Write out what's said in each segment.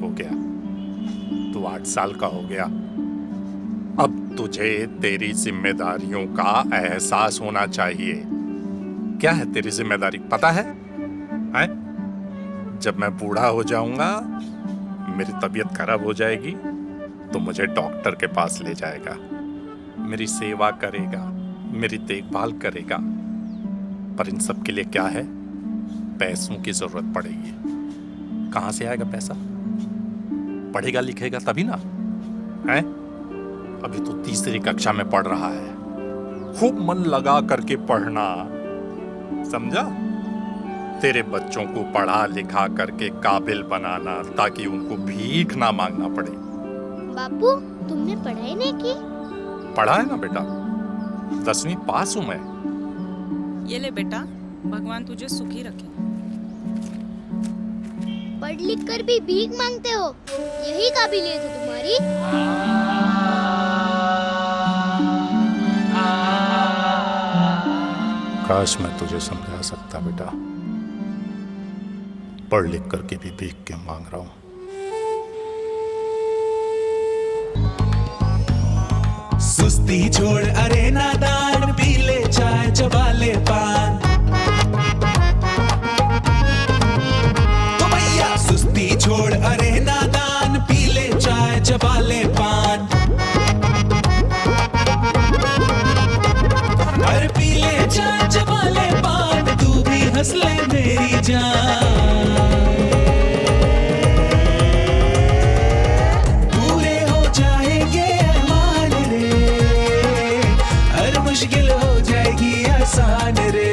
हो गया, तू 8 साल का हो गया। अब तुझे तेरी जिम्मेदारियों का एहसास होना चाहिए। क्या है तेरी जिम्मेदारी पता है? हैं? जब मैं बूढ़ा हो जाऊंगा, मेरी तबीयत खराब हो जाएगी, तो मुझे डॉक्टर के पास ले जाएगा, मेरी सेवा करेगा, मेरी देखभाल करेगा। पर इन सब के लिए क्या है? पैसों की जरूरत पड़ेगी। कहां से आएगा पैसा? पढ़ेगा लिखेगा तभी ना, हैं? अभी तो तीसरी कक्षा में पढ़ रहा है। खूब मन लगा करके पढ़ना, समझा? तेरे बच्चों को पढ़ा लिखा करके काबिल बनाना, ताकि उनको भीख ना मांगना पड़े। बापू, तुमने पढ़ाई नहीं की? पढ़ा है ना बेटा, 10वीं पास हूं मैं। ये ले बेटा, भगवान तुझे सुखी रखे। पढ़ लिख कर भी भीख मांगते हो, यही काबिलियत है तुम्हारी? काश मैं तुझे समझा सकता बेटा, पढ़ लिख करके भी भीख क्यों मांग रहा हूं। सुस्ती छोड़ अरे नादान, पी ले चाय चबा ले पान। तो भैया सुस्ती छोड़ अरे नादान, पी ले चाय चबा ले पान। अरे पी ले चाय चबा ले पान, तू भी हंस ले मेरी जान। मुश्किल हो जाएगी आसान रे।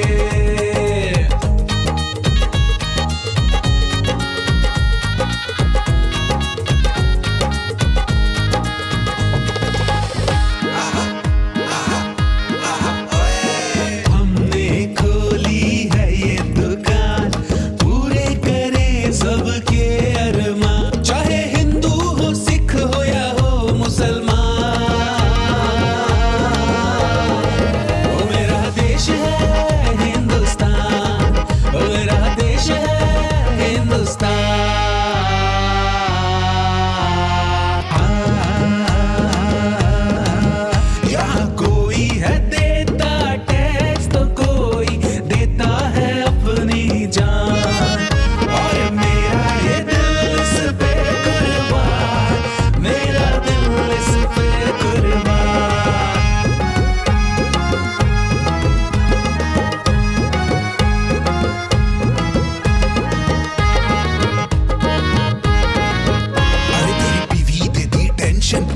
हमने खोली है ये दुकान, पूरे करें सबके अरमान। चाहे हिंदू हो, सिख हो या हो मुसलमान,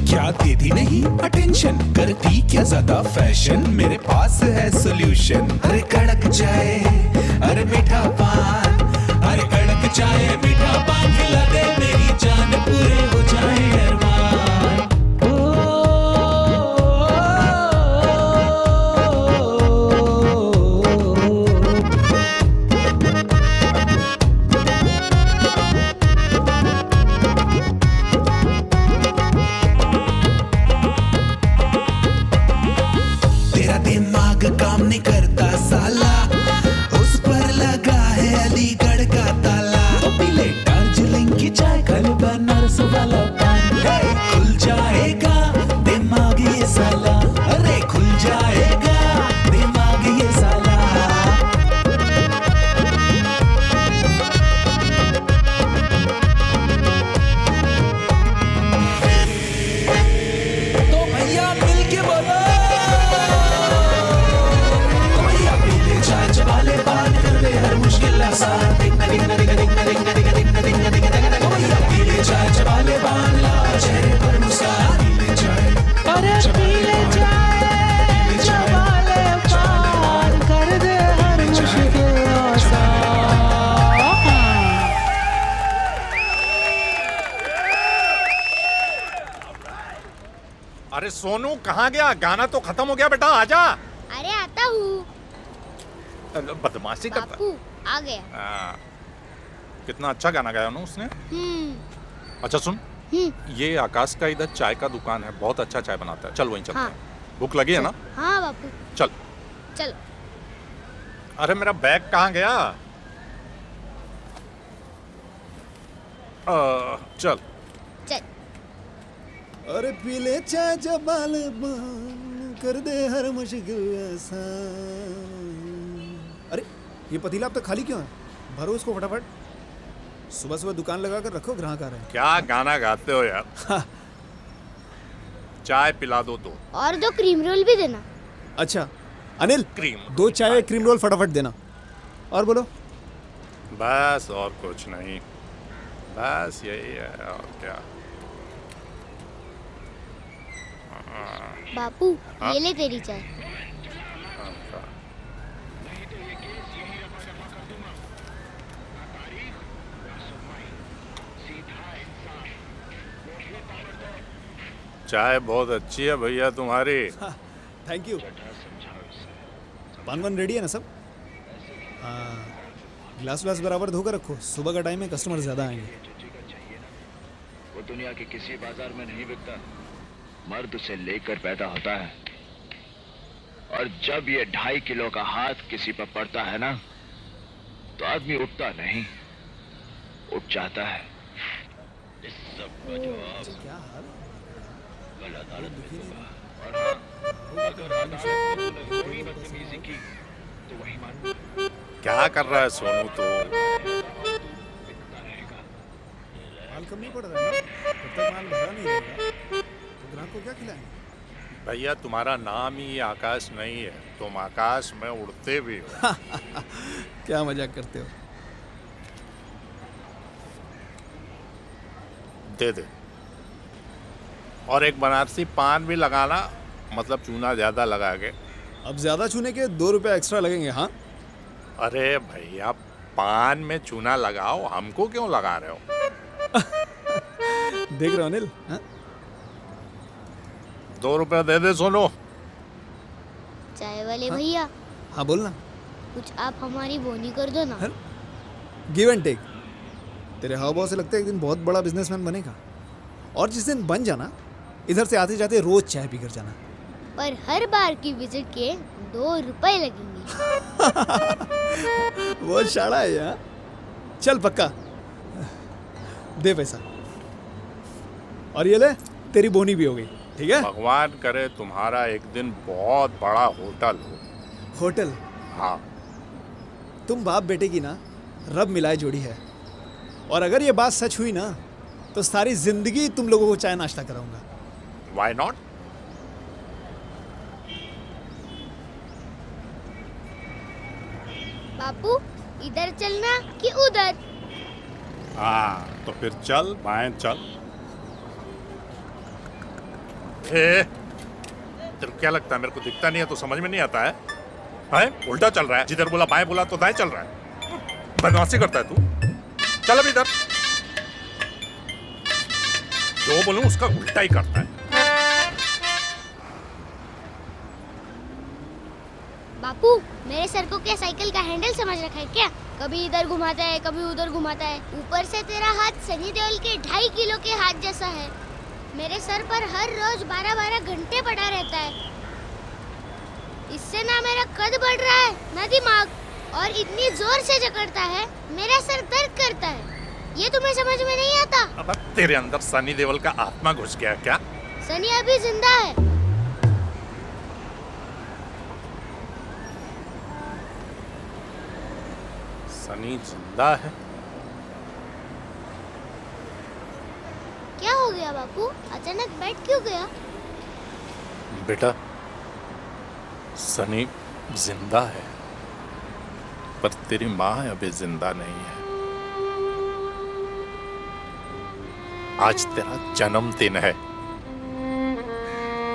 क्या देती नहीं अटेंशन, करती क्या ज्यादा फैशन, मेरे पास है सोल्यूशन। अरे कड़क चाय, अरे मीठा पान, अरे कड़क चाय मीठा पान खिला दे मेरी जान, पूरे हो जाए अरमान। काम नहीं करता साला, उस पर लगा है अलीगढ़ का ताला। तो पीले दार्जिलिंग की चाय, कल बनारस वाला पान, खुल जाएगा दिमाग ये साला, अरे खुल जाएगा दिमाग ये साला। तो भैया मिल के बोलो, चबाले पान कर दे हर मुश्किल आसान। पीले चाय चबाले पान, ला चेहरे पर मुस्कान। अरे पीले चाय चबाले पान, कर दे हर मुश्किल आसान। अरे सोनू कहाँ गया? गाना तो खत्म हो गया बेटा, आजा। अरे आता हूँ। बदमाशी करता। बापू आ गया। कितना अच्छा गाना गाया ना उसने। अच्छा सुन, ये आकाश का इधर चाय का दुकान है, बहुत अच्छा चाय बनाता है, चल वहीं चलते हैं। भूख लगी है ना? हाँ बापू चल। चलो। अरे मेरा बैग कहाँ गया? चल। चल। अरे पीले चाय जबाल कर दे हर मुश्किल आसान। अरे ये पतीला अब तक खाली क्यों है? भरो इसको फटाफट। सुबह सुबह दुकान लगा कर रखो, ग्राहक आ रहे हैं। क्या गाना गाते हो यार। चाय पिला दो। और 2 क्रीम रोल भी देना। अच्छा अनिल, क्रीम 2 चाय क्रीम रोल फटाफट देना। और बोलो। बस और कुछ नहीं, बस यही है और क्या। बापू हाँ? ये ले तेरी चाय। चाय बहुत अच्छी है भैया तुम्हारी। Thank you. पान वान रेडी है ना सब? हाँ, ग्लास व्लास बराबर धोकर रखो, सुबह का टाइम है, कस्टमर ज़्यादा आएंगे। वो दुनिया के किसी बाजार में नहीं बिकता, मर्द उसे लेकर पैदा होता है। और जब ये 2.5 किलो का हाथ किसी पर पड़ता है ना, तो आदमी उठता नहीं, उठ जाता है। इस सब का जवाब क्या हाल? कल अदालत में दूंगा। और हाँ, अगर अदालत में थोड़ी बदतमीजी की तो वही मान। क्या कर रहा है सोनू तू? माल कम नहीं पड़ रहा है ना? जब तक माल भरा नहीं रहेगा तो ग्राहक को क्या खिलाएंगे? भैया तुम्हारा नाम ही आकाश नहीं है, तुम आकाश में उड़ते भी हो। क्या मजाक करते हो? दे और एक बनारसी पान भी लगाना, मतलब चूना ज्यादा लगा के। अब ज्यादा छूने के 2 रुपए एक्स्ट्रा लगेंगे। हाँ अरे भैया पान में चूना लगाओ, हमको क्यों लगा रहे हो? देख रहे हो अनिल? हाँ? 2 रुपए दे सोनू। चाय वाले भैया हाँ बोलना। कुछ आप हमारी बोनी कर दो ना। Give and take. तेरे हाव भाव से लगता है एक दिन बहुत बड़ा बिजनेसमैन बनेगा। और जिस दिन बन जाना, इधर से आते जाते रोज चाय पी कर जाना। पर हर बार की विजिट के 2 रुपए लगेंगे। वो शाड़ा है यार। चल पक्का दे पैसा। और ये ले, तेरी बोनी भी हो गई। ठीक है? भगवान करे तुम्हारा एक दिन बहुत बड़ा होटल हो। होटल? हाँ। तुम बाप बेटे की ना रब मिलाए जोड़ी है। और अगर ये बात सच हुई ना, तो सारी जिंदगी तुम लोगों को चाय नाश्ता कराऊंगा। Why not? बापू इधर चलना कि उधर? हाँ तो फिर चल, बाएं चल। तेरे को क्या लगता है मेरे को दिखता नहीं है तो समझ में नहीं आता है? हैं? उल्टा चल रहा है, जिधर बोला बाएं बोला तो दाएं चल रहा है। बदमाशी करता है तू। चल अब इधर। जो बोलूं उसका उल्टा ही करता है। बापू मेरे सर को क्या साइकिल का हैंडल समझ रखा है क्या? कभी इधर घुमाता है, कभी उधर घुमाता है। ऊपर से तेरा हाथ सनी देओल के 2.5 किलो के हाथ जैसा है। मेरे सर पर हर रोज 12-12 घंटे पड़ा रहता है। इससे ना मेरा कद बढ़ रहा है ना दिमाग, और इतनी जोर से जकड़ता है मेरा सर दर्द करता है। ये तुम्हें समझ में नहीं आता? अब तेरे अंदर सनी देओल का आत्मा घुस गया क्या? सनी अभी जिंदा है। सनी जिंदा है? क्या हो गया बापू? अचानक बैठ क्यों गया? बेटा सनी जिंदा है, पर तेरी माँ अभी जिंदा नहीं है। आज तेरा जन्मदिन है।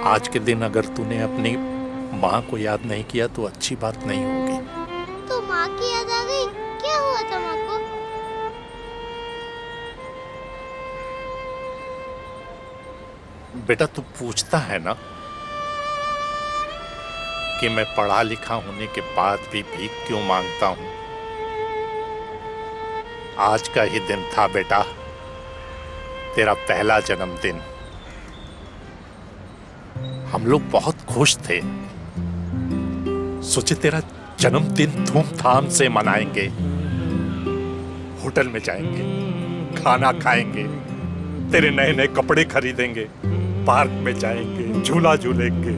आज के दिन अगर तूने अपनी माँ को याद नहीं किया तो अच्छी बात नहीं होगी। तो माँ की याद आ गई? क्या हुआ था माँ को? बेटा तू पूछता है ना कि मैं पढ़ा लिखा होने के बाद भी भीख क्यों मांगता हूं। आज का ही दिन था बेटा, तेरा पहला जन्मदिन। हम लोग बहुत खुश थे, सोचे तेरा जन्मदिन धूमधाम से मनाएंगे। होटल में जाएंगे, खाना खाएंगे, तेरे नए नए कपड़े खरीदेंगे, पार्क में जाएंगे, झूला झूलेंगे,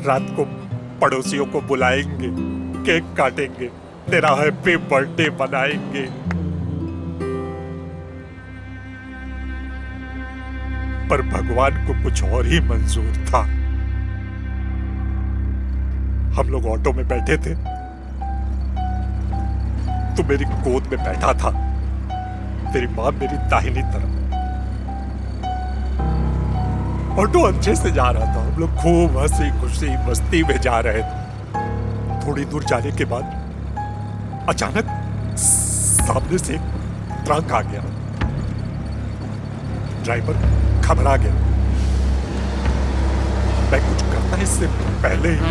रात को पड़ोसियों को बुलाएंगे, केक काटेंगे, तेरा हैप्पी बर्थडे मनाएंगे। पर भगवान को कुछ और ही मंजूर था। हम लोग ऑटो में बैठे थे, तू मेरी गोद में बैठा था, तेरी मां मेरी दाहिनी तरफ। ऑटो अच्छे से जा रहा था, हम लोग खूब हंसी खुशी मस्ती में जा रहे थे। थोड़ी दूर जाने के बाद अचानक सामने से एक ट्रक आ गया। ड्राइवर घबरा गया। मैं कुछ करता इससे पहले ही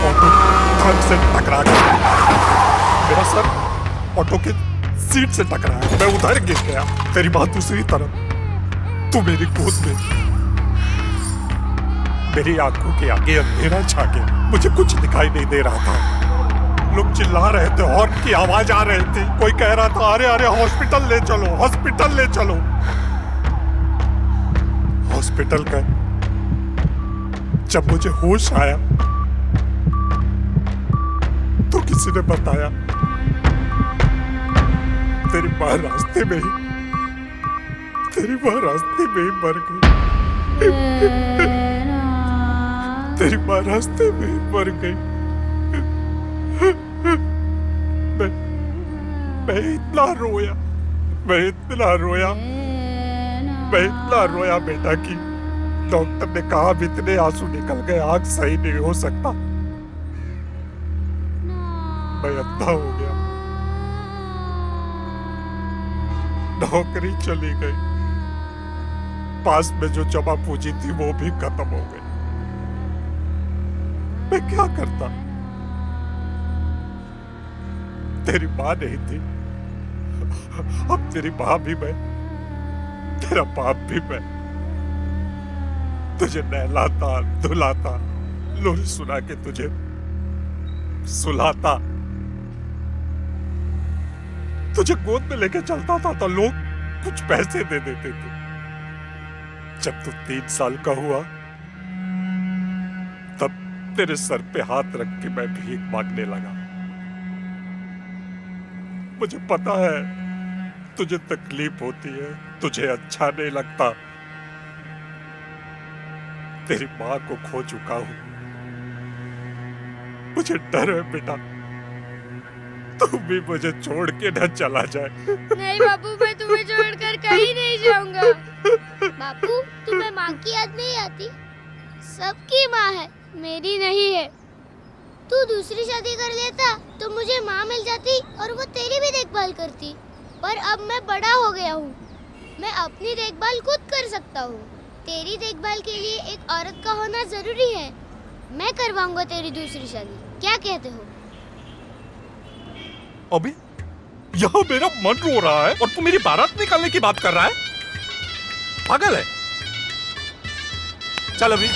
ऑटो ट्रक से टकरा गया। मेरा सर ऑटो के सीट से टकराया, मैं उधर गिर गया। तेरी मां दूसरी तरफ, तू मेरी गोद में। मेरी आंखों के आगे अंधेरा छा गया, मुझे कुछ दिखाई नहीं दे रहा था। लोग चिल्ला रहे थे, हॉर्न की आवाज आ रही थी। कोई कह रहा था, अरे अरे हॉस्पिटल ले चलो, हॉस्पिटल ले चलो। हॉस्पिटल गए। जब मुझे होश आया तो किसी ने बताया तेरी मां रास्ते में ही मर गई। तेरी मां रास्ते में ही मर गई। मैं इतना रोया बेटा कि डॉक्टर ने कहा अब इतने आंसू निकल गए, आंख सही नहीं हो सकता। मैं अंधा हो गया, नौकरी चली गई, पास में जो जमा पूंजी थी वो भी खत्म हो गई। मैं क्या करता? तेरी मां नहीं थी, अब तेरी मां भी मैं, तेरा बाप भी मैं। तुझे नहलाता धुलाता, लोरी सुना के तुझे सुलाता, तुझे गोद में लेके चलता था तो लोग कुछ पैसे दे देते थे। जब तू 3 साल का हुआ तब तेरे सर पे हाथ रख के मैं भीख मांगने लगा। मुझे पता है तुझे तकलीफ होती है, तुझे अच्छा नहीं लगता। तेरी मां को खो चुका हूं, मुझे डर है बेटा तू भी मुझे छोड़ के न चला जाए। नहीं बापू, मैं तुम्हें छोड़कर कहीं नहीं जाऊंगा। बापू, तुम्हें माँ की याद नहीं आती? सबकी माँ है, मेरी नहीं है। तू दूसरी शादी कर लेता तो मुझे माँ मिल जाती और वो तेरी भी देखभाल करती। पर अब मैं बड़ा हो गया हूँ, मैं अपनी देखभाल खुद कर सकता हूँ। तेरी देखभाल के लिए एक औरत का होना जरूरी है। मैं करवाऊंगा तेरी दूसरी शादी, क्या कहते हो? अबे यहाँ मेरा मन रो रहा है और तू मेरी बारात निकालने की बात कर रहा है? पागल है? चल अभी।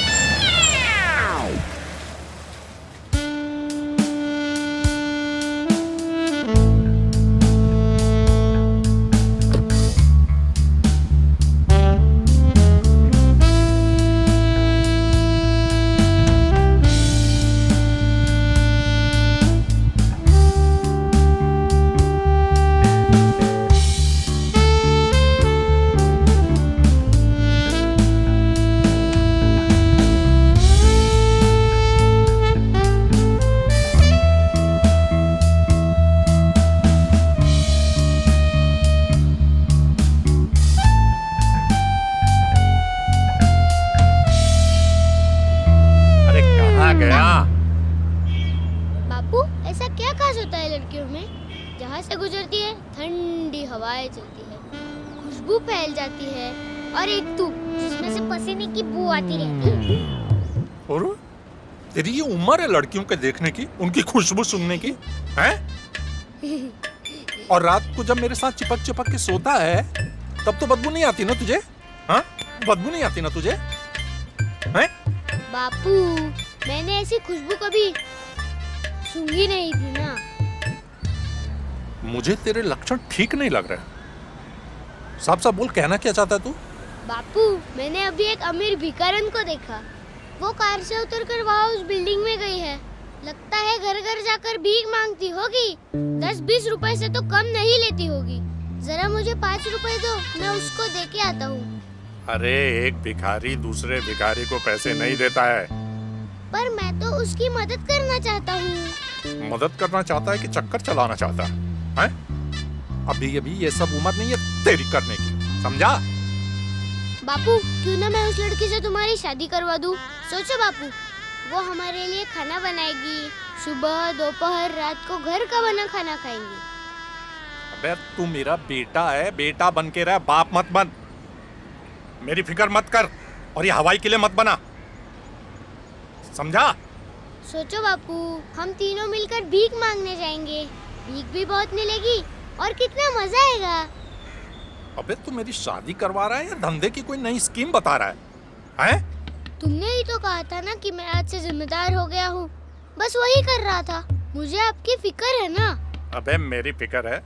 गया? बापू, ऐसा क्या खास होता है लड़कियों में? जहाँ से गुजरती है ठंडी हवाएं चलती है, खुशबू फैल जाती है, और एक तू जिसमें से पसीने की बू आती रहती है। और तेरी ये उम्र है लड़कियों के देखने की, उनकी खुशबू सुनने की, हैं? और रात को जब मेरे साथ चिपक चिपक के सोता है तब तो बदबू नहीं आती ना तुझे? हाँ? बदबू नहीं आती ना तुझे? हैं? बापू, मैंने ऐसी खुशबू कभी सूंघी नहीं थी ना। मुझे तेरे लक्षण ठीक नहीं लग रहे। साफ साफ बोल, कहना क्या चाहता है तू? बापू, मैंने अभी एक अमीर भिखारन को देखा। वो कार से उतरकर वहाँ उस बिल्डिंग में गई है। लगता है घर घर जाकर भीख मांगती होगी। 10-20 रुपए से तो कम नहीं लेती होगी। जरा मुझे 5 रुपए दो, मैं उसको दे के आता हूँ। अरे एक भिखारी दूसरे भिखारी को पैसे नहीं देता है। पर मैं तो उसकी मदद करना चाहता हूँ। मदद करना चाहता है कि चक्कर चलाना चाहता है? अभी अभी ये सब उम्र नहीं है तेरी करने की, समझा? बापू, क्यों ना मैं उस लड़की से तुम्हारी शादी करवा दूं? सोचो बापू, वो हमारे लिए खाना बनाएगी। सुबह दोपहर रात को घर का बना खाना खाएंगी। अबे तू मेरा बेटा है, बेटा बन के रह, बाप मत बन। मेरी फिक्र मत कर और ये हवाई के लिए मत बना, समझा? सोचो बापू, हम तीनों मिलकर भीख मांगने जाएंगे। भीख भी बहुत मिलेगी और कितना मजा आएगा। अबे तू मेरी शादी करवा रहा है या धंधे की कोई नई स्कीम बता रहा है? हैं? तुमने ही तो कहा था ना कि मैं आज से जिम्मेदार हो गया हूँ। बस वही कर रहा था। मुझे आपकी फिक्र है ना? अबे मेरी फिक्र है।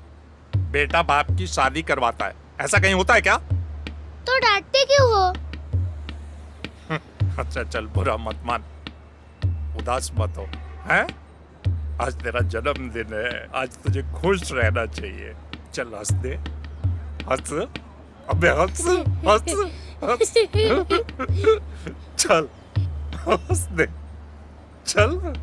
बेटा बाप की शादी करवाता है, ऐसा कहीं होता है क्या? तो डांटते क्यों हो? अच्छा चल, बुरा मत मान, उदास मत हो। हैं? आज तेरा जन्मदिन है, आज तुझे खुश रहना चाहिए। चल हंस दे, हंस, अबे हंस, हंस, हंस। चल हंस दे, चल।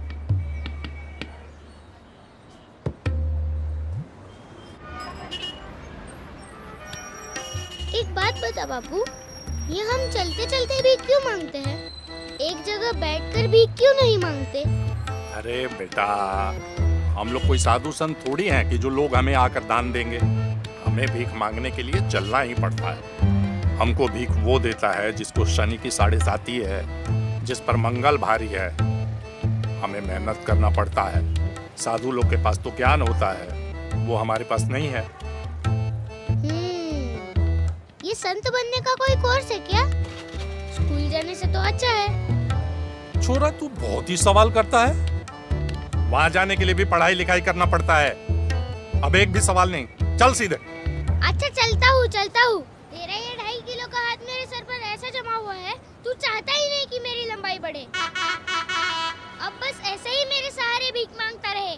एक बात बता बापू, ये हम चलते चलते भी क्यों मांगते हैं? एक जगह बैठकर भी क्यों नहीं मांगते? अरे बेटा, हम लोग कोई साधु संत थोड़ी हैं कि जो लोग हमें आकर दान देंगे। हमें भीख मांगने के लिए चलना ही पड़ता है। हमको भीख वो देता है जिसको शनि की 7.5 है, जिस पर मंगल भारी है। हमें मेहनत करना पड़ता है। साधु लोग के पास तो ज्ञान होता है, वो हमारे पास नहीं है। ये संत बनने का कोई कोर्स है क्या? स्कूल जाने से तो अच्छा है। छोरा तू बहुत ही सवाल करता है। वहाँ जाने के लिए भी पढ़ाई लिखाई करना पड़ता है। अब एक भी सवाल नहीं, चल सीधे। अच्छा चलता हूँ, चलता हूँ। तेरा ये 2.5 किलो का हाथ मेरे सर पर ऐसा जमा हुआ है, तू चाहता ही नहीं कि मेरी लंबाई बढ़े। अब बस ऐसे ही मेरे सहारे भीख मांगता रहे।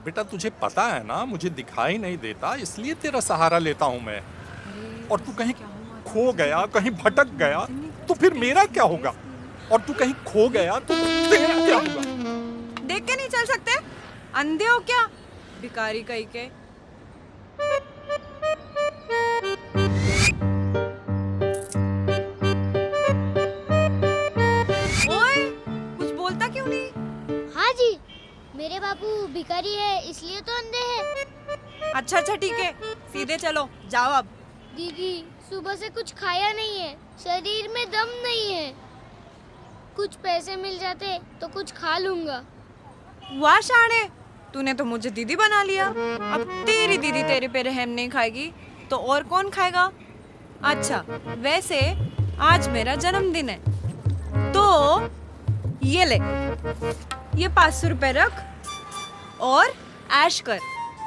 बेटा तुझे पता है ना, मुझे दिखाई नहीं देता, इसलिए तेरा सहारा लेता हूँ मैं। और तू कहीं खो गया, कहीं भटक गया तो फिर मेरा क्या होगा? और तू कहीं खो गया तो तेरा क्या होगा? देख के नहीं चल सकते? अंधे हो क्या? भिखारी कहीं के। ओए, कुछ बोलता क्यों नहीं? हाँ जी, मेरे बापू भिखारी है इसलिए तो अंधे हैं। अच्छा ठीक है, सीधे चलो, जाओ अब। दीदी, सुबह से कुछ खाया नहीं है, शरीर में दम नहीं है। कुछ पैसे मिल जाते तो कुछ खा लूंगा। वाह शाणे, तूने तो मुझे दीदी बना लिया। अब तेरी दीदी तेरे पे रहम नहीं खाएगी तो और कौन खाएगा? अच्छा, वैसे आज मेरा जन्मदिन है तो ये ले, ये 500 रुपए रख और ऐश कर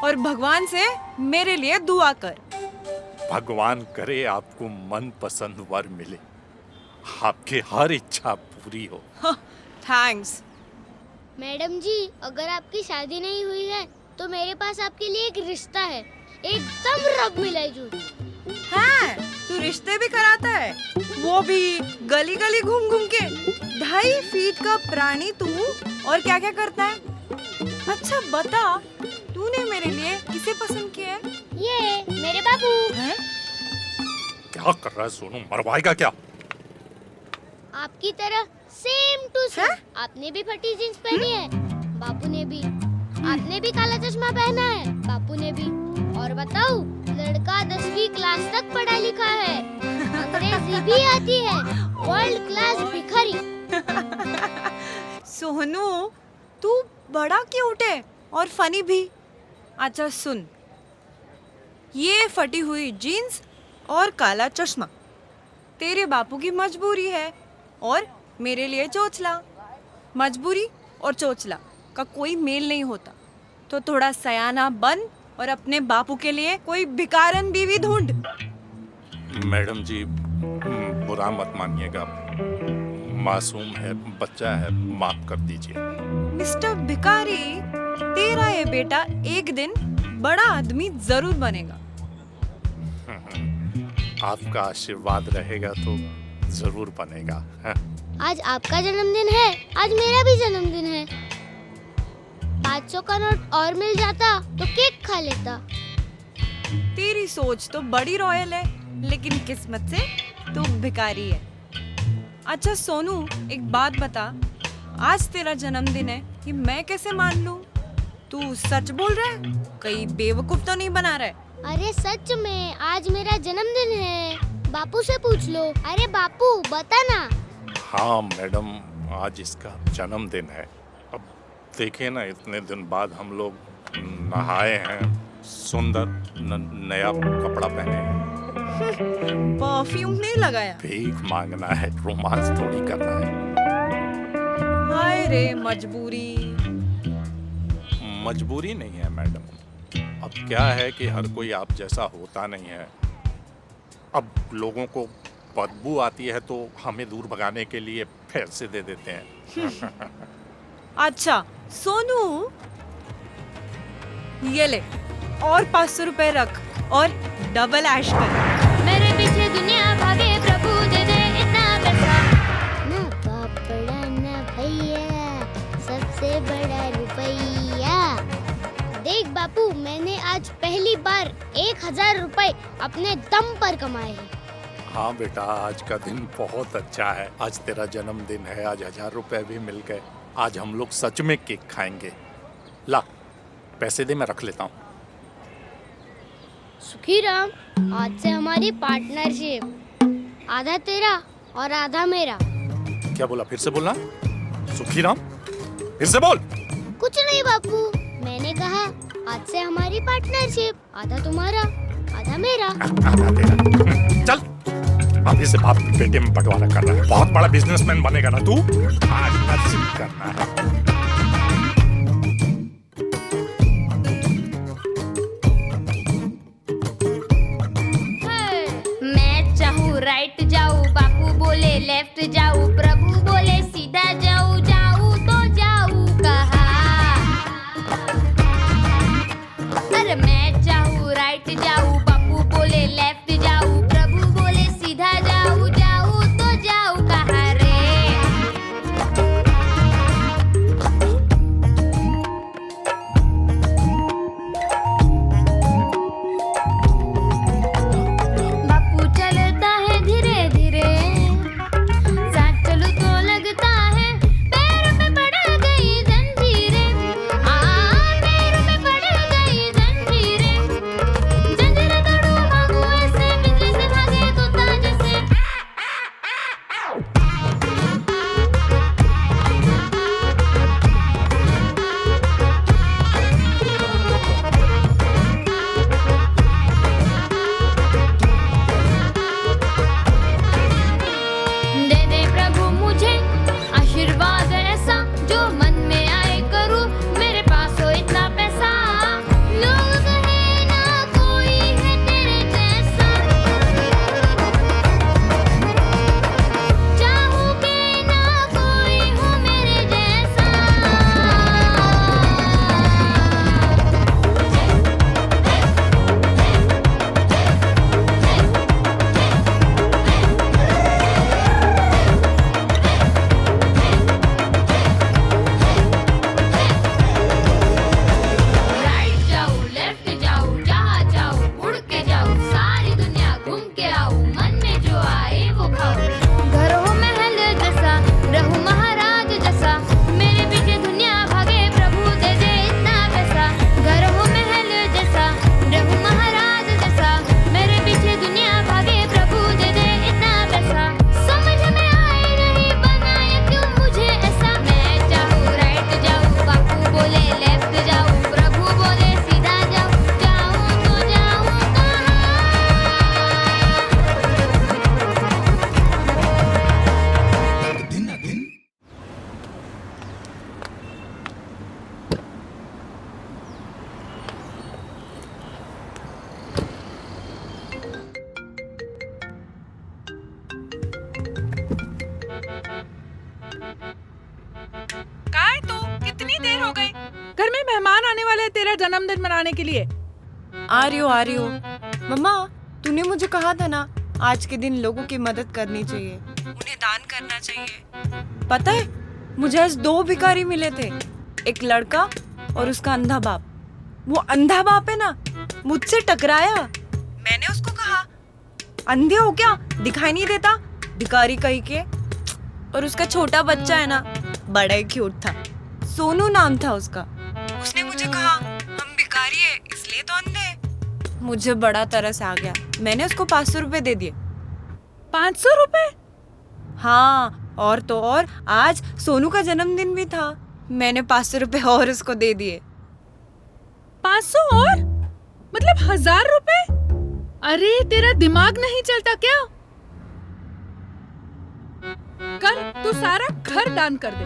और भगवान से मेरे लिए दुआ कर। भगवान करे आपको मनपसंद वर मिले, आपकी हर इच्छा पूरी हो। थैंक्स। मैडम जी, अगर आपकी शादी नहीं हुई है तो मेरे पास आपके लिए एक रिश्ता है, एकदम रब मिलाई जुली। हैं, तू रिश्ते भी कराता है, वो भी गली गली घूम घूम के। 2.5 फीट का प्राणी तू, और क्या क्या करता है? अच्छा बता, तूने मेरे लिए किसे पसंद किया है? ये मेरे बाबू हैं? क्या कर रहा है सोनू, मरवाएगा क्या? आपकी तरह सेम टू सेम। आपने भी फटी जींस पहनी है, बापू ने भी। आपने भी काला चश्मा पहना है, बापू ने भी। और बताओ, लड़का 10वीं क्लास तक पढ़ा लिखा है, अंग्रेजी भी आती है, वर्ल्ड क्लास भिखारी। सोनू, तू बड़ा क्यूट है और फनी भी। अच्छा सुन, ये फटी हुई जीन्स और काला चश्मा तेरे बापू की मजबूरी है और मेरे लिए चोचला। मजबूरी और चोचला का कोई मेल नहीं होता, तो थोड़ा सयाना बन और अपने बापू के लिए कोई भिखारन बीवी ढूंढ। मैडम जी, बुरा मत मानिएगा, मासूम है, बच्चा है, माफ कर दीजिए। मिस्टर भिखारी, तेरा ये बेटा एक दिन बड़ा आदमी जरूर बनेगा। आपका आशीर्वाद रहेगा तो जरूर बनेगा। हाँ? आज आपका जन्मदिन है, आज मेरा भी जन्मदिन है। 500 का नोट और मिल जाता तो केक खा लेता। तेरी सोच तो बड़ी रॉयल है, लेकिन किस्मत से तू भिखारी है। अच्छा सोनू, एक बात बता, आज तेरा जन्मदिन है, ये मैं कैसे मान लूं? तू सच बोल रहा है? कहीं बेवकूफ तो नहीं बना रहा है? अरे सच में आज मेरा जन्मदिन है, बापू से पूछ लो। अरे बापू बता ना। हाँ मैडम, आज इसका जन्मदिन है। अब देखिए ना, इतने दिन बाद हम लोग नहाए हैं, सुंदर नया कपड़ा पहने हैं। परफ्यूम नहीं लगाया? भीख मांगना है, रोमांस थोड़ी करना है। हाय रे मजबूरी। मजबूरी नहीं है मैडम, अब क्या है कि हर कोई आप जैसा होता नहीं है। अब लोगों को बदबू आती है तो हमें दूर भगाने के लिए पैसे दे देते हैं। अच्छा सोनू, ये ले और 500 रुपए रख और डबल ऐश कर। मेरे पीछे दुनिया भागे, प्रभु दे दे इतना पैसा। ना बाप बड़ा ना भैया, सबसे बड़ा रुपया। देख बापू, मैंने आज पहली बार 1000 रुपए अपने दम पर कमाए हैं। हाँ बेटा, आज का दिन बहुत अच्छा है। आज तेरा जन्मदिन है, आज 1000 रुपए भी मिल गए। आज हम लोग सच में केक खाएंगे। ला पैसे दे, मैं रख लेता हूँ। सुखीराम, आज से हमारी पार्टनरशिप, आधा तेरा और आधा मेरा। क्या बोला? फिर से बोलना। सुखीराम, फिर से बोल। कुछ नहीं बापू, मैंने कहा आज से हमारी पार्टनरशिप, आधा तुम्हारा आधा मेरा। आधा तेरा। चल, अभी से बाप बेटे में बंटवारा करना है। बहुत बड़ा बिजनेसमैन बनेगा ना तू। पार्टनरशिप करना है। मैं चाहूँ राइट जाऊँ, बापू बोले लेफ्ट जाऊँ, प्रभु बोले सीधा जाऊँ, जाऊँ तो जाऊँ कहाँ? अरे मैं चाहूँ राइट जाऊँ, बापू बोले लेफ्ट जाऊँ, प्रभु बोले सीधा जाऊँ, जाऊँ तो जाऊँ कहाँ रे? बापू चलता है धीरे धीरे, साथ चलूं तो लगता है पैर में पड़ गई जंजीरें। पैर में पड़ गई जंजीरें, जंजीरें वाले हैं तेरा जन्मदिन मनाने के लिए। आ रही हो। मम्मा, तूने मुझे कहा था ना आज के दिन लोगों की मदद करनी चाहिए, उन्हें दान करना चाहिए। पता है, मुझे आज 2 भिखारी मिले थे, एक लड़का और उसका अंधा बाप। वो अंधा बाप है ना, मुझसे टकराया। मैंने उसको कहा, अंधे हो क्या, दिखाई नहीं देता, भिखारी कहीं के। और उसका छोटा बच्चा है ना, बड़ा ही क्यूट था, सोनू नाम था उसका। उसने मुझे कहा हम भिखारी है इसलिए तो अंधे। मुझे बड़ा तरस आ गया, मैंने उसको 500 रुपए दे दिए। 500 रुपए? हाँ, और तो और आज सोनू का जन्मदिन भी था, मैंने 500 रुपए और उसको दे दिए। 500 और? मतलब 1000 रुपए? अरे तेरा दिमाग नहीं चलता क्या? कर, तू सारा घर दान कर दे।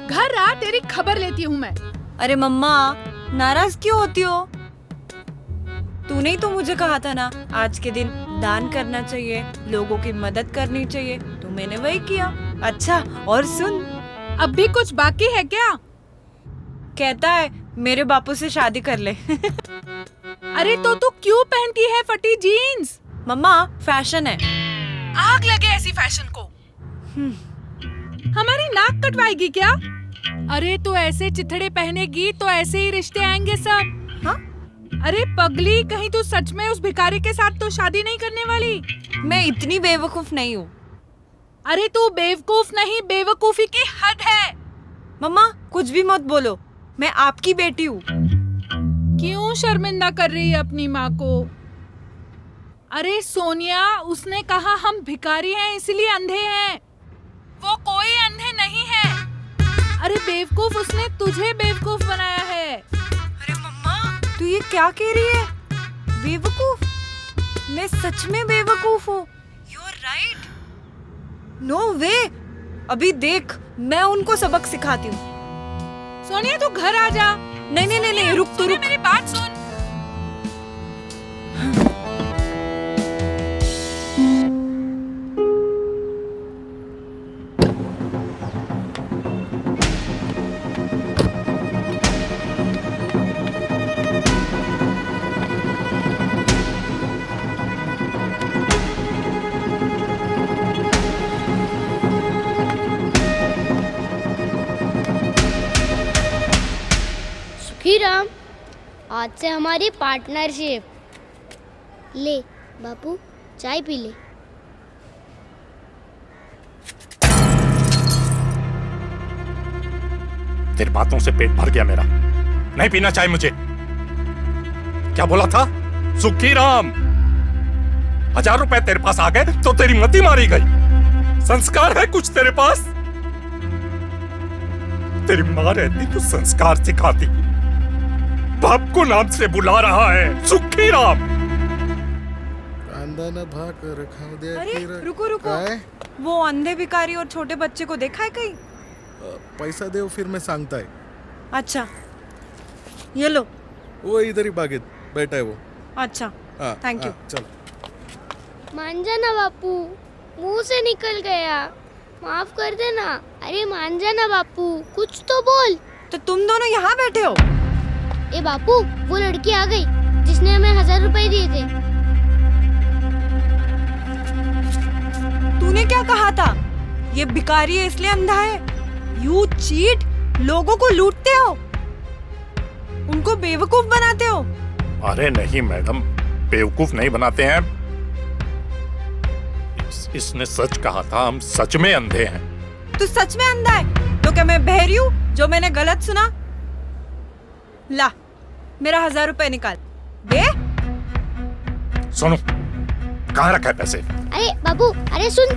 घर आ, तेरी खबर लेती हूँ मैं। अरे मम्मा, नाराज क्यों होती हो? तूने ही तो मुझे कहा था ना आज के दिन दान करना चाहिए, लोगों की मदद करनी चाहिए, तो मैंने वही किया। अच्छा, और सुन, अब भी कुछ बाकी है क्या? कहता है मेरे बापू से शादी कर ले। अरे तो तू क्यों पहनती है फटी जीन्स? मम्मा, फैशन है। आग लगे ऐसी फैशन को। हमारी नाक कटवाएगी क्या? अरे तू ऐसे चिथड़े पहनेगी तो ऐसे ही रिश्ते आएंगे सब। हाँ? अरे पगली, कहीं तू सच में उस भिखारी के साथ तो शादी नहीं करने वाली? मैं इतनी बेवकूफ नहीं हूँ। अरे तू बेवकूफ नहीं, बेवकूफी की हद है। मम्मा, कुछ भी मत बोलो, मैं आपकी बेटी हूँ। क्यों शर्मिंदा कर रही है अपनी माँ को? अरे सोनिया, उसने कहा हम भिखारी हैं इसलिए अंधे हैं, वो कोई अंधे नहीं है। अरे बेवकूफ, उसने तुझे बेवकूफ बनाया है। अरे मम्मा, तू ये क्या कह रही है? बेवकूफ? मैं सच में बेवकूफ हूँ। You're right. No way. अभी देख, मैं उनको सबक सिखाती हूँ। सोनिया, तू घर आ जा। नहीं, रुक तू, रुक। मेरी बात सुन। सुखीराम, आज से हमारी पार्टनरशिप। ले बापू, चाय पी ले। तेरी बातों से पेट भर गया मेरा, नहीं पीना चाय मुझे। क्या बोला था? सुखीराम, 1000 रुपए तेरे पास आ गए तो तेरी मती मारी गई। संस्कार है कुछ तेरे पास? तेरी माँ रहती तो संस्कार सिखाती। बाप को नाम से बुला रहा है सुखीराम। कांदा न भाकर खाऊ दे। अरे रुको, काय? वो अंधे भिखारी और छोटे बच्चे को देखा है कहीं? पैसा देव फिर मैं सांगता है। अच्छा, ये लो। वो इधर ही बागेत बैठा है वो। अच्छा, थैंक यू। चलो। मान जाना बापू, मुंह से निकल गया, माफ कर देना। अरे मान जाना बापू, कुछ तो बोल। तो तुम दोनों यहाँ बैठे हो? ए बापू, वो लड़की आ गई जिसने हमें 1000 रुपए दिए थे। तूने क्या कहा था? ये भिखारी है इसलिए अंधा है। यू चीट, लोगों को लूटते हो, उनको बेवकूफ बनाते हो। अरे नहीं मैडम, बेवकूफ नहीं बनाते हैं। इसने सच कहा था, हम सच में अंधे हैं। तू सच में अंधा है तो क्या मैं बहरी हूँ जो मैंने गलत सुना? ला, मेरा 1000 रुपए निकाल दे। सुनो, कहाँ रखा है पैसे? अरे बाबू, अरे सुन।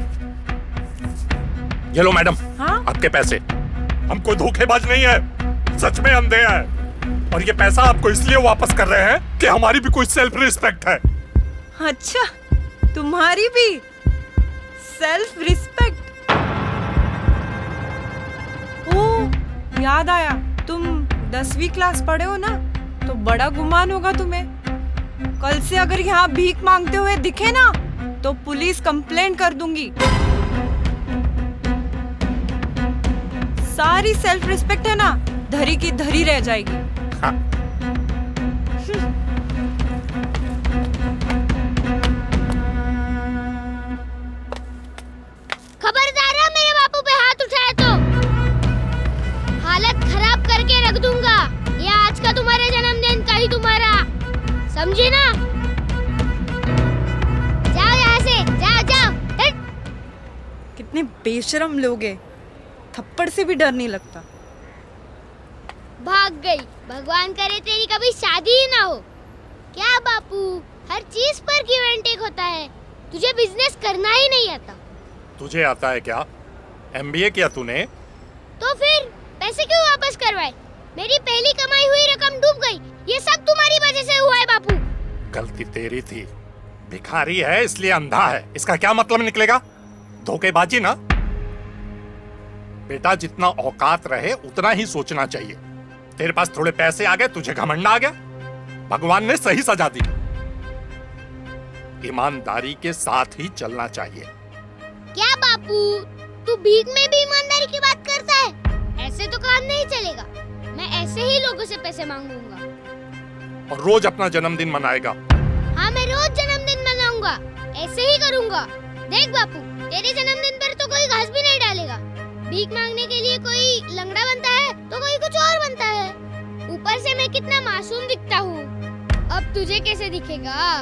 ये लो मैडम, हाँ? आपके पैसे। हम कोई धोखेबाज नहीं है, सच में अंधे हैं। और ये पैसा आपको इसलिए वापस कर रहे हैं कि हमारी भी कोई सेल्फ रिस्पेक्ट है। अच्छा, तुम्हारी भी सेल्फ रिस्पेक्ट? ओ, याद आया, तुम 10वीं क्लास पढ़े हो ना, तो बड़ा गुमान होगा तुम्हें। कल से अगर यहाँ भीख मांगते हुए दिखे ना तो पुलिस कंप्लेंट कर दूंगी। सारी सेल्फ रिस्पेक्ट है ना, धरी की धरी रह जाएगी। हाँ, समझे ना? जाओ यहाँ से, जाओ जाओ। हट। कितने बेशरम लोग हैं, थप्पड़ से भी डर नहीं लगता। भाग गई। भगवान करे तेरी कभी शादी ही ना हो। क्या बापू, हर चीज पर गिव एंड टेक होता है। तुझे बिजनेस करना ही नहीं आता। तुझे आता है क्या? एमबीए किया तूने? तो फिर पैसे क्यों वापस करवाए? मेरी पहली कमाई हुई रकम डूब गई। ये सब तुम्हारी वजह से हुआ है बापू। गलती तेरी थी। भिखारी है इसलिए अंधा है, इसका क्या मतलब निकलेगा? धोखेबाजी ना। बेटा, जितना औकात रहे उतना ही सोचना चाहिए। तेरे पास थोड़े पैसे आ गए, तुझे घमंड आ गया। भगवान ने सही सजा दी। ईमानदारी के साथ ही चलना चाहिए। क्या बापू, तू भीख में भी ईमानदारी की बात करता है? ऐसे तो काम नहीं चलेगा। मैं ऐसे ही लोगों से पैसे मांगूंगा। और रोज अपना जन्मदिन मनाएगा? हाँ, मैं रोज जन्मदिन मनाऊंगा। ऐसे ही करूंगा। देख बापू, तेरे जन्मदिन पर तो कोई घास भी नहीं डालेगा। भीख मांगने के लिए कोई लंगड़ा बनता है तो कोई कुछ और बनता है। ऊपर से मैं कितना मासूम दिखता हूँ। अब तुझे कैसे दिखेगा?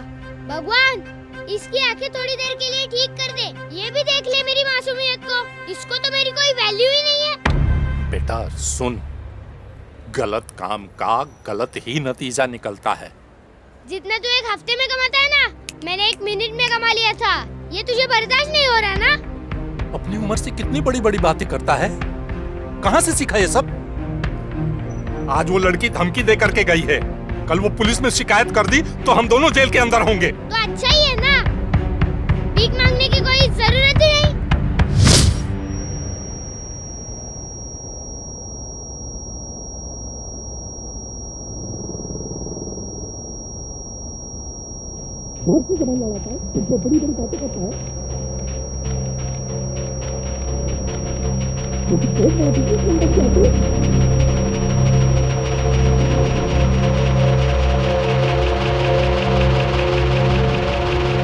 भगवान, इसकी आंखें थोड़ी देर के लिए ठीक कर दे। ये भी देख ले मेरी मासूमियत को। इसको तो मेरी कोई वैल्यू ही नहीं है। बेटा सुन, गलत काम का गलत ही नतीजा निकलता है। जितना तू एक हफ्ते में कमाता है ना, मैंने 1 मिनट में कमा लिया था। ये तुझे बर्दाश्त नहीं हो रहा ना? अपनी उम्र से कितनी बड़ी बड़ी बातें करता है। कहाँ से सीखा ये सब? आज वो लड़की धमकी दे करके गई है, कल वो पुलिस में शिकायत कर दी तो हम दोनों जेल के अंदर होंगे। तो अच्छा ही है ना, भीख मांगने की कोई जरूरत ही नहीं।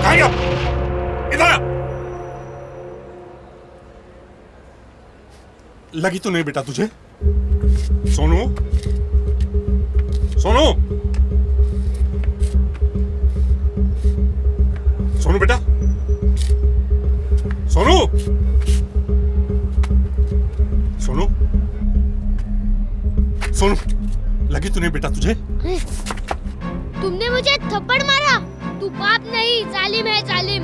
कहाँ गया? इधर आ। लगी तो नहीं बेटा तुझे? सोनू, सोनू, सोनू बेटा, सोनू, सोनू, सोनू, लगी तो नहीं बेटा तुझे? तुमने मुझे थप्पड़ मारा। तू पाप नहीं, जालिम है जालिम।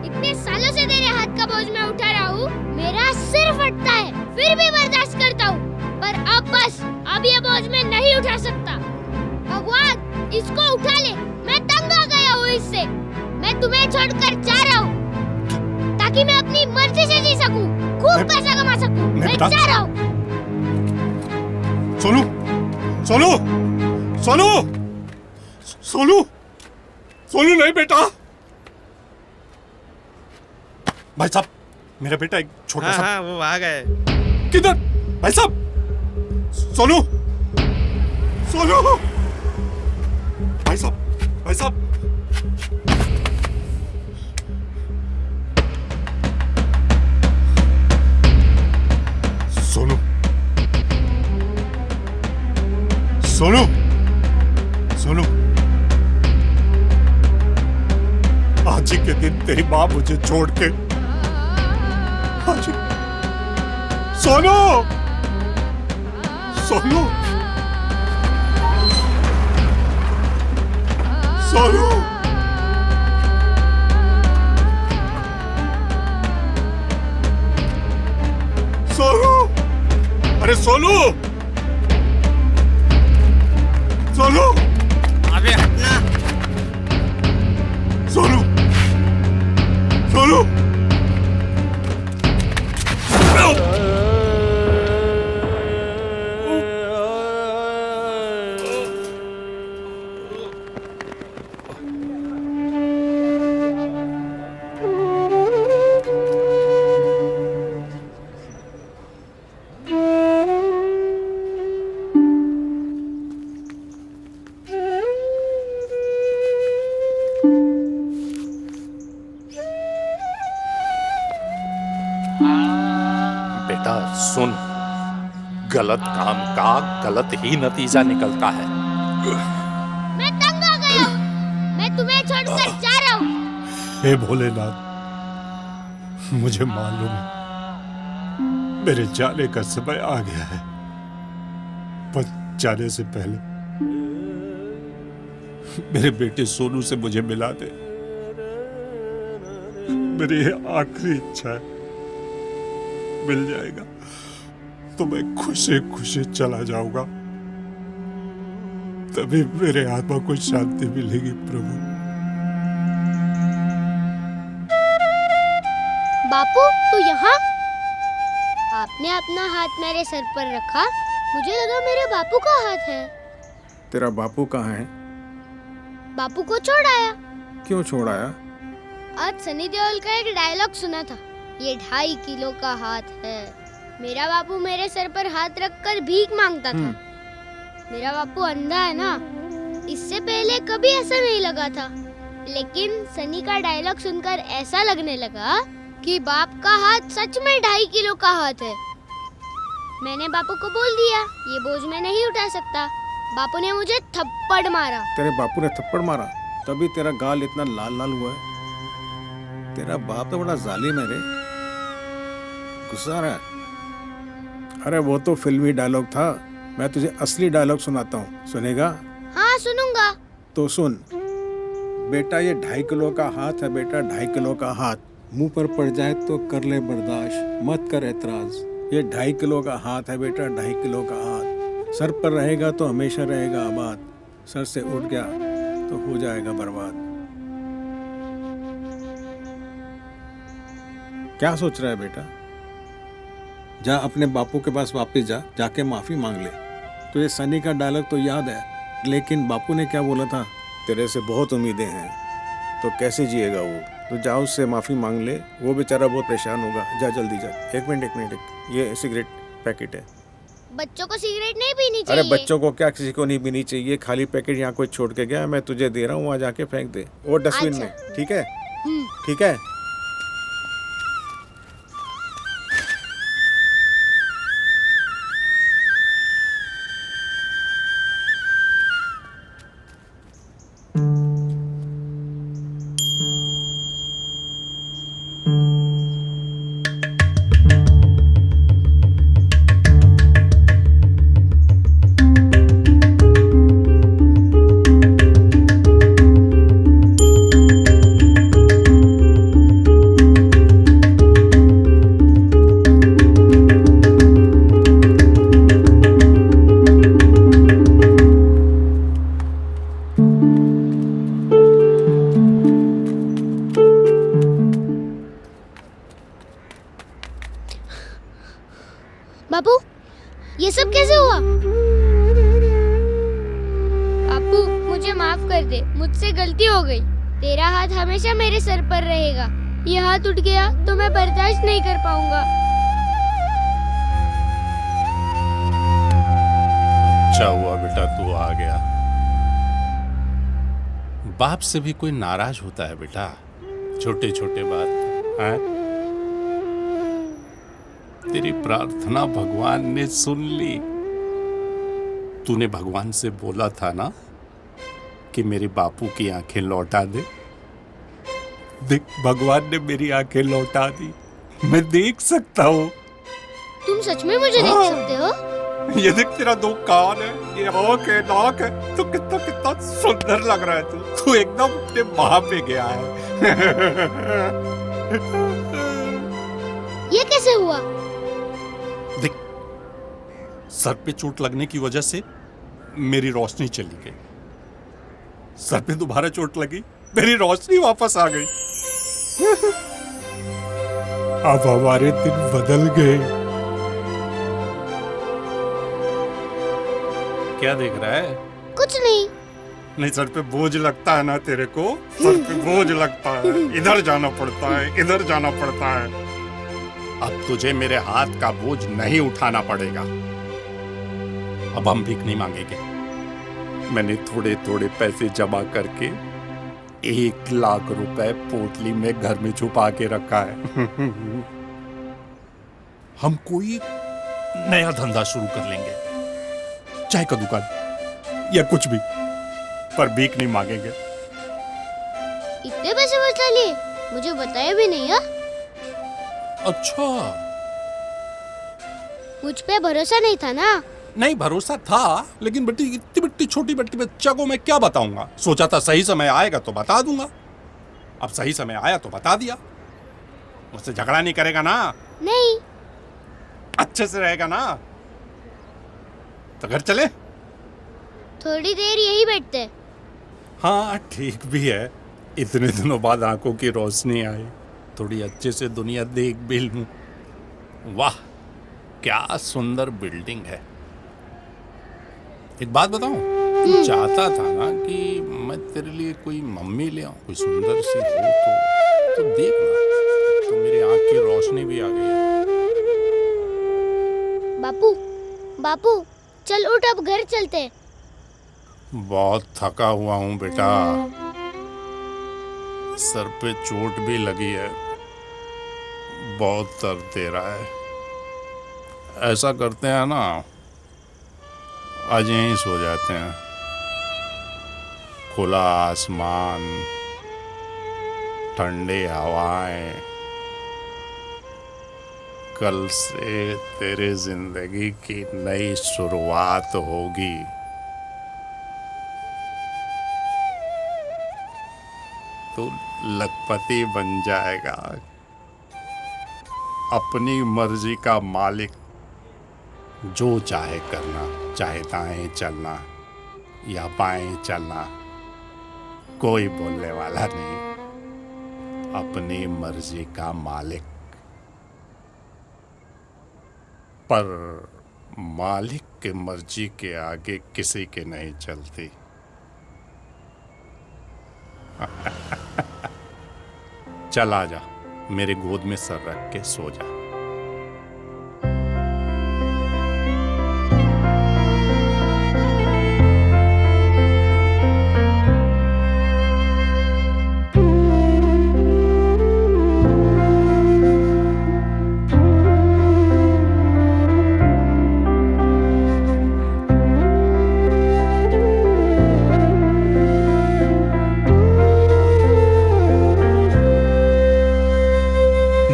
इतने सालों से तेरे हाथ का बोझ मैं उठा रहा हूँ। मेरा सिर फटता है फिर भी बर्दाश्त करता हूँ, पर अब बस, अब ये बोझ मैं नहीं उठा सकता। भगवान, इसको उठा ले। मैं तंग आ गया हूँ इससे। मैं तुम्हें छोड़कर जा रहा हूँ ताकि मैं अपनी मर्जी से जी सकूं, खूब पैसा कमा सकूं। मैं जा रहा हूँ। सोनू, सोनू, सोनू, सोनू, सोनू नहीं बेटा। भाई साहब, मेरा बेटा एक छोटा सा। हाँ, वो आ गए। किधर? भाई साहब, सोनू, सोनू, भाई साहब, भाई साहब, सोनू, सोनू, सोनू, आज ही के दिन तेरी माँ मुझे छोड़ के आज सोनू, सोनू, सोनू, सोनू, अरे सोनू, सोनू, अबे हटना। सोनू, सोनू, बेटा सुन, गलत काम का गलत ही नतीजा निकलता है। मैं तंग आ गया हूँ। हे भोलेनाथ, मुझे मालूम है मेरे जाने का समय आ गया है, पर जाने से पहले मेरे बेटे सोनू से मुझे मिला दे। मेरी ये आखिरी इच्छा है, मिल जाएगा तो मैं खुशी खुशी चला जाऊंगा, तभी मेरे आत्मा को शांति मिलेगी प्रभु। बापू तू यहाँ? आपने अपना हाथ मेरे सर पर रखा, मुझे लगा मेरे बापू का हाथ है। तेरा बापू कहाँ है? बापू को छोड़ आया। क्यों छोड़ आया? आज सनी देओल का एक डायलॉग सुना था, ये 2.5 किलो का हाथ है। मेरा बापू मेरे सर पर हाथ रखकर भीख मांगता था। मेरा बापू अंधा है ना, इससे पहले कभी ऐसा नहीं लगा था, लेकिन सनी का डायलॉग सुनकर ऐसा लगने लगा कि बाप का हाथ सच में 2.5 किलो का हाथ है। मैंने बापू को बोल दिया ये बोझ मैं नहीं उठा सकता। बापू ने मुझे थप्पड़ मारा। तेरे बापू ने थप्पड़ मारा, तभी तेरा गाल इतना लाल लाल हुआ है। तेरा बाप तो बड़ा जालिम है रे, गुस्सा आ रहा है। अरे वो तो फिल्मी डायलॉग था, मैं तुझे असली डायलॉग सुनाता हूँ, सुनेगा? हाँ सुनूंगा। तो सुन बेटा, ये 2.5 किलो का हाथ है बेटा, 2.5 किलो का हाथ। मुंह पर पड़ जाए तो कर ले बर्दाश्त, मत कर एतराज। ये 2.5 किलो का हाथ है बेटा, 2.5 किलो का हाथ। सर पर रहेगा तो हमेशा रहेगा आबाद, सर से उठ गया तो हो जाएगा बर्बाद। क्या सोच रहा है बेटा? जा अपने बापू के पास वापस जा, जाके माफी मांग ले। तो ये सनी का डायलॉग तो याद है, लेकिन बापू ने क्या बोला था? तेरे से बहुत उम्मीदें हैं, तो कैसे जिएगा वो? तो जा उससे माफी मांग ले, वो बेचारा बहुत परेशान होगा। जा जल्दी जा। एक मिनट, ये सिगरेट पैकेट है। बच्चों को सिगरेट नहीं पीनी चाहिए। अरे बच्चों को क्या, किसी को नहीं पीनी चाहिए, खाली पैकेट यहाँ कोई छोड़ के गया, मैं तुझे दे रहा हूँ, वहाँ जाके फेंक दे वो डस्टबिन में, ठीक है? ठीक है। बापू ये सब कैसे हुआ? बापू मुझे माफ कर दे, मुझसे गलती हो गई। तेरा हाथ हमेशा मेरे सर पर रहेगा। ये हाथ उठ गया तो मैं बर्दाश्त नहीं कर पाऊंगा। अच्छा हुआ बेटा तू आ गया। बाप से भी कोई नाराज होता है बेटा, छोटे छोटे बात है। तेरी प्रार्थना भगवान ने सुन ली। तूने भगवान से बोला था ना कि मेरे बापू की आंखें लौटा दे। देख भगवान ने मेरी आंखें लौटा दी, मैं देख सकता हूँ। तुम सच में मुझे देख सकते हो? ये देख तेरा 2 कान है, ये आँख है, नाक है, तो कितना कितना सुंदर लग रहा है तू एकदम अपने माँ पे गया है। ये कैसे हुआ? देख सर पे चोट लगने की वजह से मेरी रोशनी चली गई। सर पे दोबारा चोट लगी, मेरी रोशनी वापस आ गई। अब हमारे दिन बदल गए। क्या देख रहा है? कुछ नहीं। नहीं, सर पे बोझ लगता है ना तेरे को, सर पे बोझ लगता है, इधर जाना पड़ता है, इधर जाना पड़ता है। अब तुझे मेरे हाथ का बोझ नहीं उठाना पड़ेगा। अब हम भीख नहीं मांगेंगे। मैंने थोड़े थोड़े पैसे जमा करके 1 लाख रुपए पोटली में घर में छुपा के रखा है। हम कोई नया धंधा शुरू कर लेंगे, चाय का दुकान या कुछ भी, पर भीख नहीं मांगेंगे। इतने पैसे बचा लिए? मुझे बताया भी नहीं। हा? अच्छा, मुझ पे भरोसा नहीं था ना। नहीं भरोसा था, लेकिन बेटी इतनी बिट्टी छोटी बेटी बच्चा को मैं क्या बताऊंगा। सोचा था सही समय आएगा तो बता दूंगा। अब सही समय आया तो बता दिया। मुझसे झगड़ा नहीं करेगा ना? नहीं। अच्छे से रहेगा ना? तो घर चले? थोड़ी देर यही बैठते। हाँ ठीक भी है, इतने दिनों बाद आंखों की रोशनी आई, थोड़ी अच्छे से दुनिया देख भी लूं। वाह क्या सुंदर बिल्डिंग है। एक बात बताऊं, तू चाहता था ना कि मैं तेरे लिए कोई मम्मी ले आऊं, कोई सुंदर सी हो तो देख ना, तो मेरी आंख की रोशनी भी आ गई है। बापू, बापू चल उठ, अब घर चलते। बहुत थका हुआ हूं बेटा, सर पे चोट भी लगी है, बहुत दर्द दे रहा है। ऐसा करते हैं ना, आज यहीं सो जाते हैं। खुला आसमान, ठंडी हवाएं, कल से तेरे जिंदगी की नई शुरुआत होगी। तो लखपति बन जाएगा, अपनी मर्जी का मालिक, जो चाहे करना, चाहे दाएं चलना या बाएं चलना, कोई बोलने वाला नहीं, अपनी मर्जी का मालिक। पर मालिक के मर्जी के आगे किसी के नहीं चलती। चल आजा, मेरे गोद में सर रख के सो जा।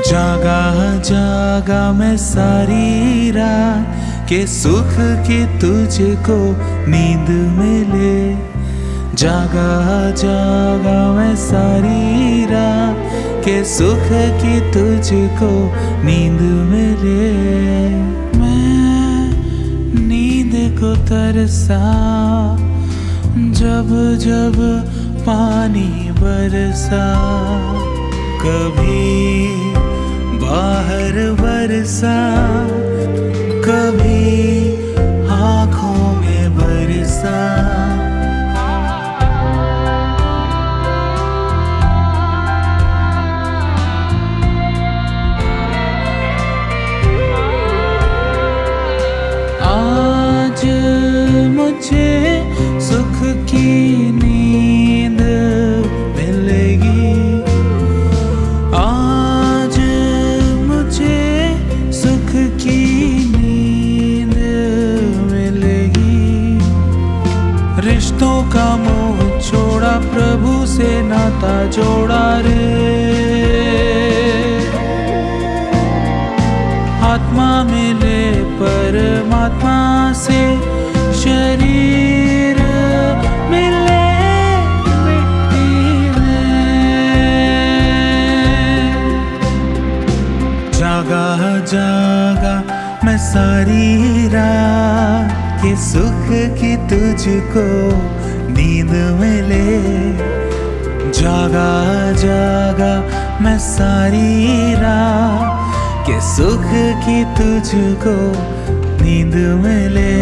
जागा जागा मैं सारी रात के सुख की तुझको नींद मिले। जागा जागा मैं सारी रात के सुख की तुझको नींद मिले। मैं नींद को तरसा जब जब पानी बरसा, कभी बाहर बरसा, कभी आँखों में बरसा। आज मुझे सुख की नींद मिलेगी। आज मुझे सुख की नींद मिलेगी। रिश्तों का मोह छोड़ा, प्रभु से नाता जोड़ा रे। आत्मा मिले परमात्मा से, शरीर मिले मिट्टी में। जागा जागा मैं सारी रात के सुख की तुझको नींद मिले। जागा जागा मैं सारी रात के सुख की तुझको नींद मिले।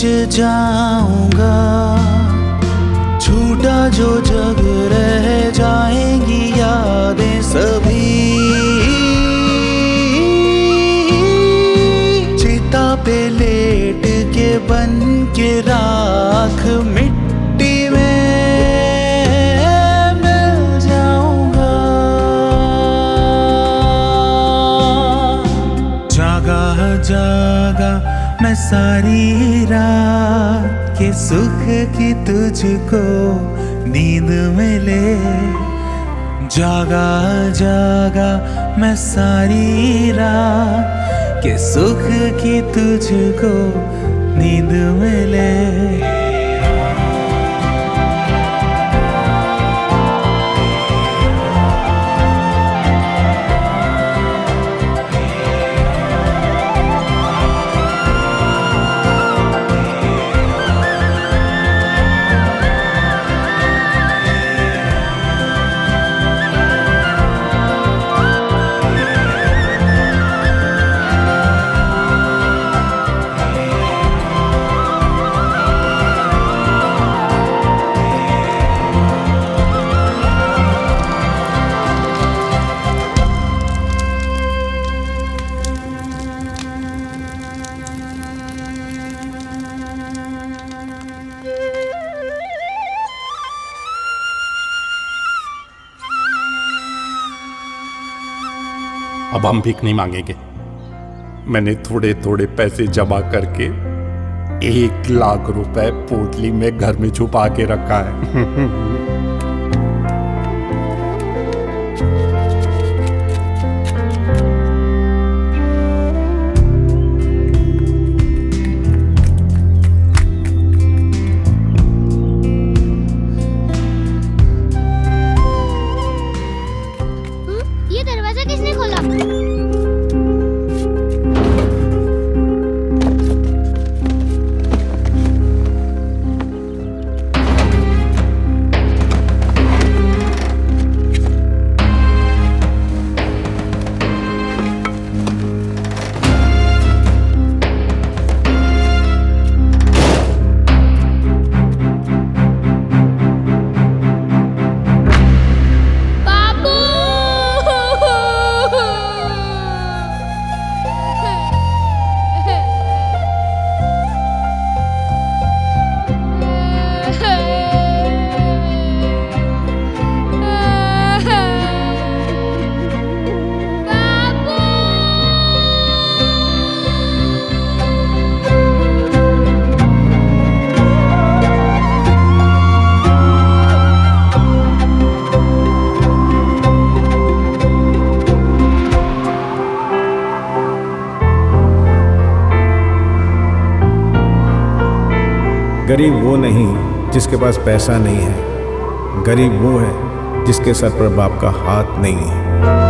जाऊंगा, छूटा जो जग रह जाएंगी यादें सभी, चिता पे लेट के बन के राख मिट्टी में मिल जाऊंगा। जागा जागा मैं सारी रात के सुख की तुझको नींद मिले, जागा जागा मैं सारी रात के सुख की तुझको नींद मिले। अब हम भीख नहीं मांगेंगे। मैंने थोड़े थोड़े पैसे जमा करके 1 लाख रुपए पोटली में घर में छुपा के रखा है। ये दरवाजा किसने खोला? गरीब वो नहीं जिसके पास पैसा नहीं है, गरीब वो है जिसके सर पर बाप का हाथ नहीं है।